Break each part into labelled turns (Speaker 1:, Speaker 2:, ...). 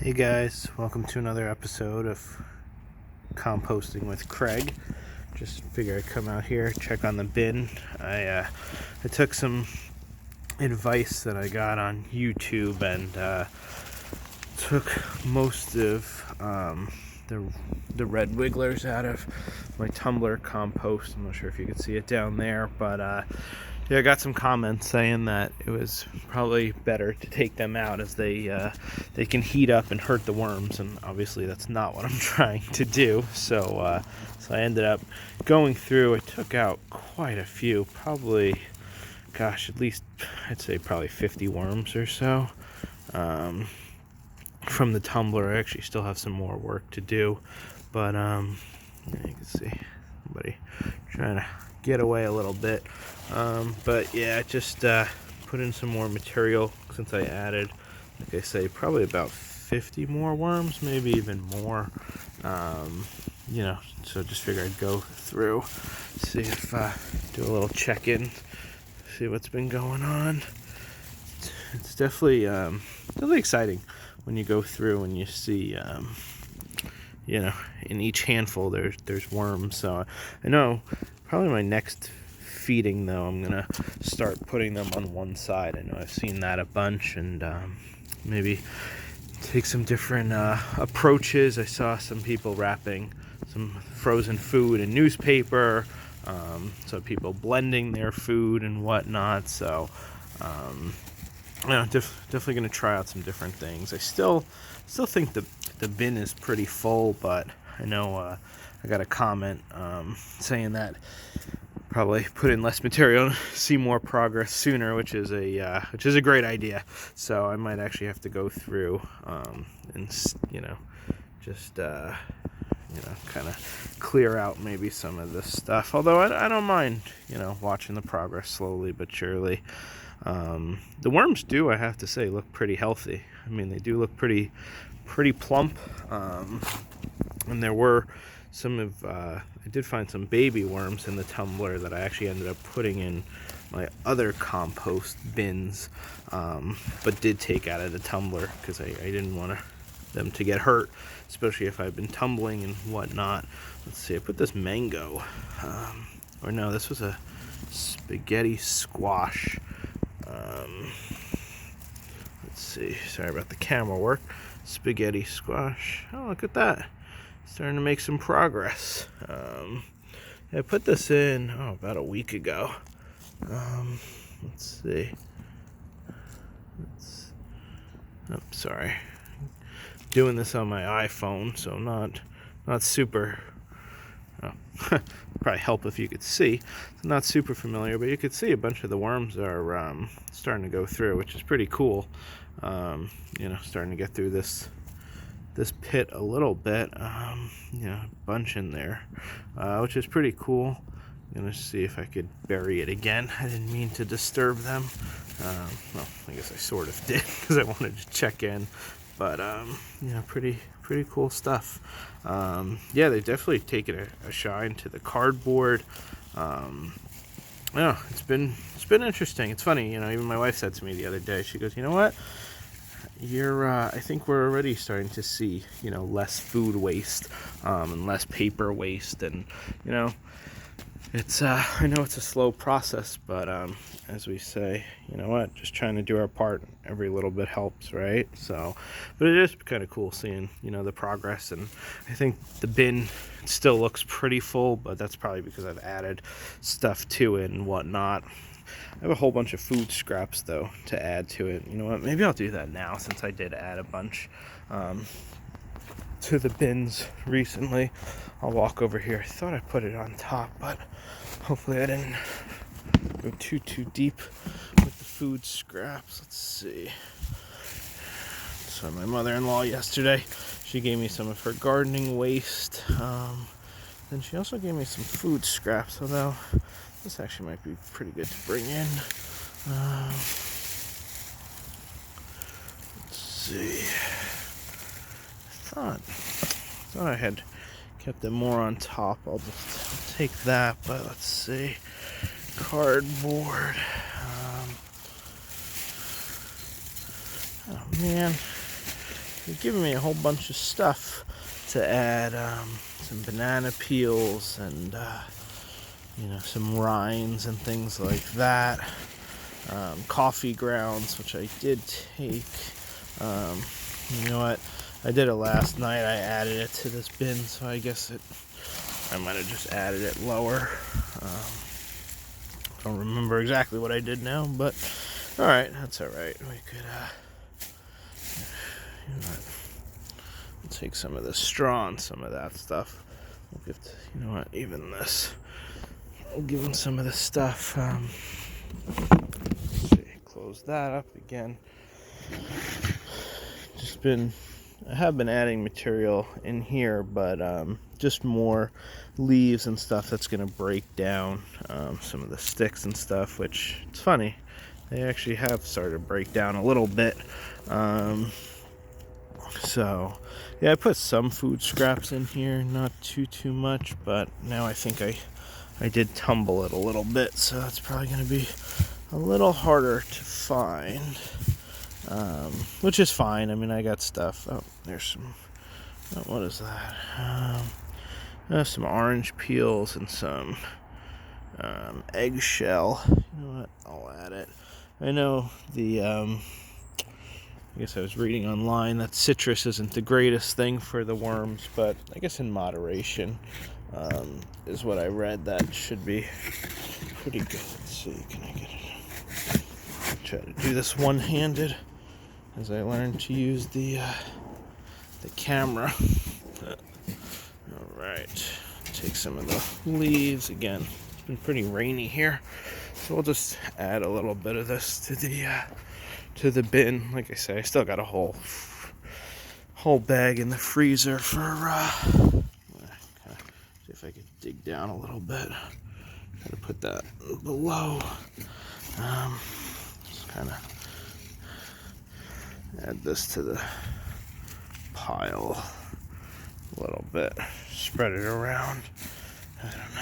Speaker 1: Hey guys, welcome to another episode of Composting with Craig. Just figured I'd come out here, check on the bin. I took some advice that I got on YouTube and took most of the red wigglers out of my tumbler compost. I'm not sure if you can see it down there, but I got some comments saying that it was probably better to take them out as they can heat up and hurt the worms, and obviously that's not what I'm trying to do. So I ended up going through. I took out quite a few, probably, at least I'd say probably 50 worms or so from the tumbler. I actually still have some more work to do, but you can see somebody trying to get away a little bit. But yeah, just put in some more material since I added, like I say, probably about 50 more worms, maybe even more. So just figure I'd go through, see if do a little check-in, see what's been going on. It's definitely exciting when you go through and you see in each handful there's worms. So I know probably my next feeding, though, I'm gonna start putting them on one side. I know I've seen that a bunch, and maybe take some different approaches. I saw some people wrapping some frozen food in newspaper, so people blending their food and whatnot. So definitely gonna try out some different things. I still think the bin is pretty full, but I know I got a comment saying that probably put in less material, see more progress sooner, which is a great idea. So I might actually have to go through and just kind of clear out maybe some of this stuff. Although I don't mind watching the progress slowly but surely. The worms do, I have to say, look pretty healthy. I mean, they do look pretty plump. And there were some of I did find some baby worms in the tumbler that I actually ended up putting in my other compost bins, but did take out of the tumbler because I didn't want them to get hurt, especially if I've been tumbling and whatnot. Let's see, I put this mango, or no, this was a spaghetti squash. Let's see, sorry about the camera work. Spaghetti squash. Oh, look at that. Starting to make some progress. I put this in about a week ago. Let's see. Sorry. Doing this on my iPhone, so not super. Probably help if you could see. It's not super familiar, but you could see a bunch of the worms are starting to go through, which is pretty cool. Starting to get through this pit a little bit, a bunch in there, which is pretty cool. I'm gonna see if I could bury it again. I didn't mean to disturb them. Well, I guess I sort of did because I wanted to check in, but pretty cool stuff. They've definitely taken a shine to the cardboard. It's been interesting. It's funny, even my wife said to me the other day, she goes, you know what? I think we're already starting to see, less food waste, and less paper waste, and, it's, I know it's a slow process, but, as we say, just trying to do our part. Every little bit helps, right? So, but it is kind of cool seeing, the progress, and I think the bin still looks pretty full, but that's probably because I've added stuff to it and whatnot. I have a whole bunch of food scraps, though, to add to it. You know what? Maybe I'll do that now since I did add a bunch to the bins recently. I'll walk over here. I thought I put it on top, but hopefully I didn't go too deep with the food scraps. Let's see. So my mother-in-law yesterday, she gave me some of her gardening waste. Then she also gave me some food scraps, although this actually might be pretty good to bring in. Let's see. I thought I had kept it more on top. I'll take that, but let's see. Cardboard. Oh man, they're giving me a whole bunch of stuff to add, some banana peels and some rinds and things like that. Coffee grounds, which I did take. You know what? I did it last night. I added it to this bin, so I guess I might have just added it lower. Don't remember exactly what I did now, but all right, that's all right. We could, we'll take some of the straw and some of that stuff. We'll give, even this. We'll give him some of the stuff. Let's see, close that up again. I have been adding material in here, but just more leaves and stuff that's going to break down some of the sticks and stuff, which it's funny. They actually have started to break down a little bit. So, yeah, I put some food scraps in here, not too much, but now I think I did tumble it a little bit, so that's probably going to be a little harder to find. Which is fine. I mean, I got stuff. Oh, there's some. What is that? Some orange peels and some eggshell. You know what? I'll add it. I know I guess I was reading online that citrus isn't the greatest thing for the worms, but I guess in moderation is what I read. That should be pretty good. Let's see. Can I get it? I'll try to do this one-handed as I learn to use the camera. All right, take some of the leaves again. It's been pretty rainy here, so we'll just add a little bit of this to the bin. Like I say, I still got a whole bag in the freezer for. See if I can dig down a little bit. Try to put that below. Just kind of add this to the pile a little bit, spread it around. I don't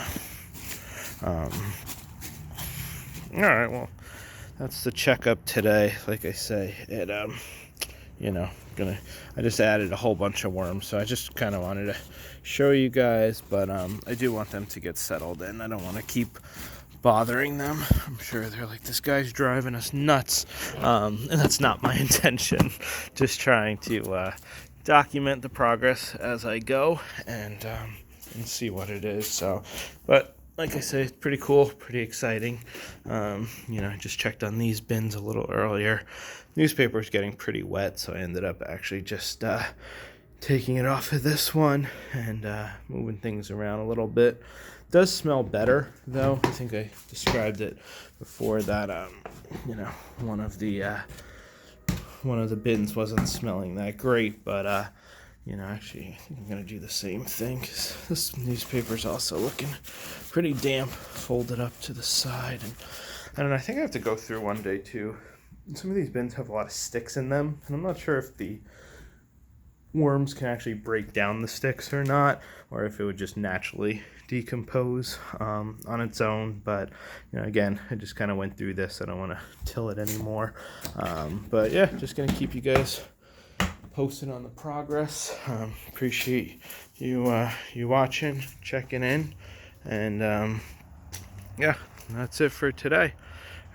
Speaker 1: know. All right, well, that's the checkup today. Like I say, it I just added a whole bunch of worms, so I just kind of wanted to show you guys, but I do want them to get settled in. I don't want to keep bothering them. I'm sure they're like, this guy's driving us nuts, and that's not my intention. Just trying to document the progress as I go and see what it is. So, but like I say, it's pretty cool, pretty exciting. I just checked on these bins a little earlier. Newspaper's getting pretty wet, so I ended up actually just taking it off of this one and moving things around a little bit. Does smell better, though. I think I described it before that one of the bins wasn't smelling that great, but actually I think I'm gonna do the same thing, because this newspaper's also looking pretty damp, folded up to the side. And I don't know, I think I have to go through one day too. Some of these bins have a lot of sticks in them, and I'm not sure if the worms can actually break down the sticks or not, or if it would just naturally decompose on its own. But again, I just kind of went through this. I don't want to till it anymore, but yeah, just gonna keep you guys posted on the progress. Appreciate you watching, checking in, and yeah, that's it for today.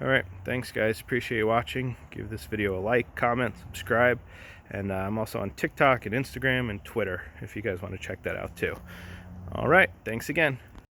Speaker 1: All right, thanks guys, appreciate you watching. Give this video a like, comment, subscribe, and I'm also on TikTok and Instagram and Twitter if you guys want to check that out too. All right, thanks again.